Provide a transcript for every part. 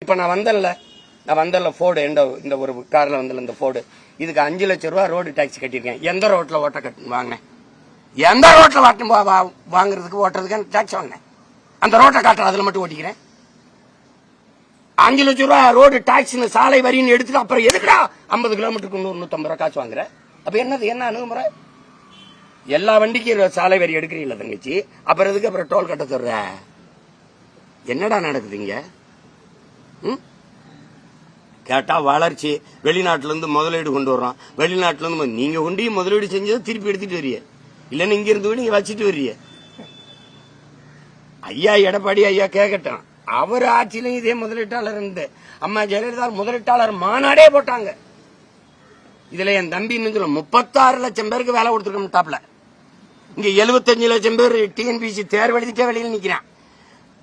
இப்ப நான் வந்தேன்ல ஃபோர்டு இந்த ஒரு கார்ல வந்தல இந்த ஃபோர்டு இதுக்கு 5 லட்சம் ரூபாய் ரோடு டாக்ஸ் கட்டியிருக்கேன். எந்த ரோட்ல ஓட்ட கட்டு வாங்கினேன்? எந்த ரோட்ல வாங்குறதுக்கு ஓட்டுறதுக்கு டாக்ஸ் வாங்கினேன்? அந்த ரோட்டை காட்டுற அதுல மட்டும் ஓட்டிக்கிறேன். 5 லட்சம் ரூபாய் ரோடு டாக்ஸ் சாலை வரின்னு எடுத்துட்டு அப்புறம் எதுக்குடா 50 கிலோமீட்டருக்கு 150 ரூபாய் காசு வாங்குற? அப்ப என்ன அணுகுமுறை? எல்லா வண்டிக்கும் சாலை வரி எடுக்கிறீங்களா தங்கச்சி? அப்புறம் எதுக்கு அப்புறம் டோல் கட்ட சொல்ற? என்னடா நடக்குதுங்க? கேட்டா வளர்ச்சி, வெளிநாட்டுல இருந்து முதலீடு கொண்டு வர்றோம். வெளிநாட்டுல இருந்து நீங்க கொண்டு முதலீடு செஞ்சதை திருப்பி எடுத்துட்டு வரிய, இல்லன்னு இங்க இருந்து நீங்க வச்சுட்டு வரிய. ஐயா எடப்பாடி ஐயா கேட்கட்டும், அவர் ஆட்சியிலும் இதே முதலீட்டாளர் இருந்து அம்மா ஜெயலலிதா முதலீட்டாளர் மாநாடே போட்டாங்க. இதுல என் தம்பி 36 லட்சம் பேருக்கு வேலை கொடுத்துருக்கோம் டாப்ல. இங்க 75 லட்சம் பேர் டிஎன்பிசி தேர்வு எழுதிட்டே வெளியில் நிக்கிறான்.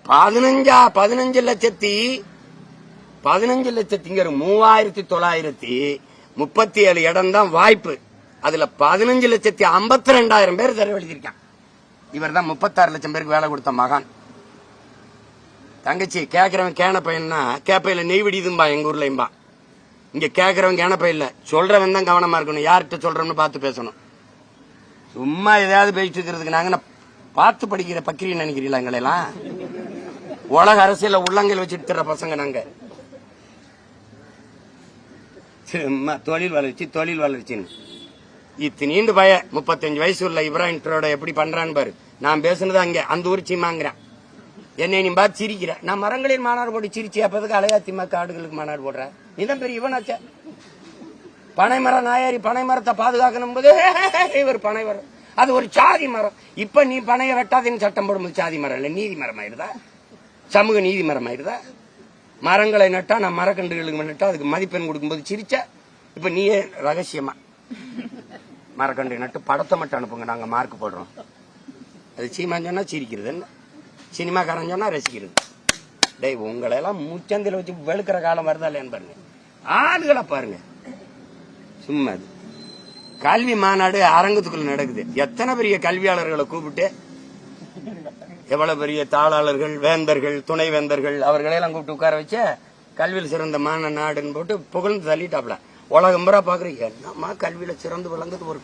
15 லட்சத்தி 3937 இடம் தான் வாய்ப்பு. அதுல 15,52,000 பேர் தேர்வு எழுதியிருக்கான். இவர் தான் 36 லட்சம் பேருக்கு வேலை கொடுத்த மகான். தங்கச்சி கேக்குறவன் கேன பையன்னா கேப்பையில நெய் விடிதும்பா எங்க ஊர்லயும்பா. இங்க கேக்குறவன் கேன பையில சொல்றவன் தான் கவனமா இருக்கணும். யார்கிட்ட சொல்றோம்னு பார்த்து பேசணும். சும்மா எதையாவது பேசிட்டு இருக்கிறதுக்கு நாங்க பார்த்து படிக்கிற பக்கிரின்னு நினைக்கிறீங்களா? எங்களெல்லாம் உலக அரசியல உள்ளங்கையில் வச்சுட்டு தர்ற பசங்க நாங்க. தொழில் வளர்ச்சின்னு இத்தனீண்டு பய 35 வயசு உள்ள இப்ராஹிம் ட்ரோட எப்படி பண்றான்னு பாரு. நான் பேசுனது அங்க அந்த ஊர் சீமாங்கிறேன். என்னை நீ பார்த்து சிரிக்கிற. நான் மரங்களின் மாநாடு போட்டு சிரிச்சு அப்பதுக்கு அலையா திமுக காடுகளுக்கு மாநாடு போடுறேன். நீதான் பெரிய இவனாச்ச. பனைமரம் நாயாரி பனை மரத்தை பாதுகாக்கணும் போது இவர் பனை மரம் அது ஒரு சாதி மரம். இப்ப நீ பனையை வெட்டாதீன்னு சட்டம் போடும்போது சாதி மரம் இல்ல நீதி மரம் ஆயிருதா? சமூக நீதி மரம் ஆயிருதா? மரங்களை நட்டா நான் மரக்கன்றுகளுக்கு நட்டா அதுக்கு மதிப்பெண் கொடுக்கும்போது சிரிச்ச. இப்ப நீயே ரகசியமா மரக்கன்று நட்டு படத்தை மட்டும் அனுப்புங்க, நாங்க மார்க் போடுறோம். அது சீமான் சொன்னா சிரிக்கிறது, என்ன சினிமாக்காரன் சொன்னா ரசிக்கிறது. டேய் உங்களை எல்லாம் முச்சந்தில வச்சு வெளுக்கிற காலம் வருதா இல்லையான்னு பாருங்க. ஆளுகளை பாருங்க. சும்மா அது கல்வி மாநாடு அரங்கத்துக்குள்ள நடக்குது. எத்தனை பெரிய கல்வியாளர்களை கூப்பிட்டு, எவ்வளவு பெரிய தாளாளர்கள், வேந்தர்கள், துணை வேந்தர்கள் அவர்களெல்லாம் கூப்பிட்டு உட்கார வச்சு கல்வியில் சிறந்த மாநாடுன்னு போட்டு புகழ்ந்து தள்ளிட்டாப்ல. உலகம் பூரா பாக்குறீங்க, என்னம்மா கல்வியில சிறந்து விளங்குது ஒரு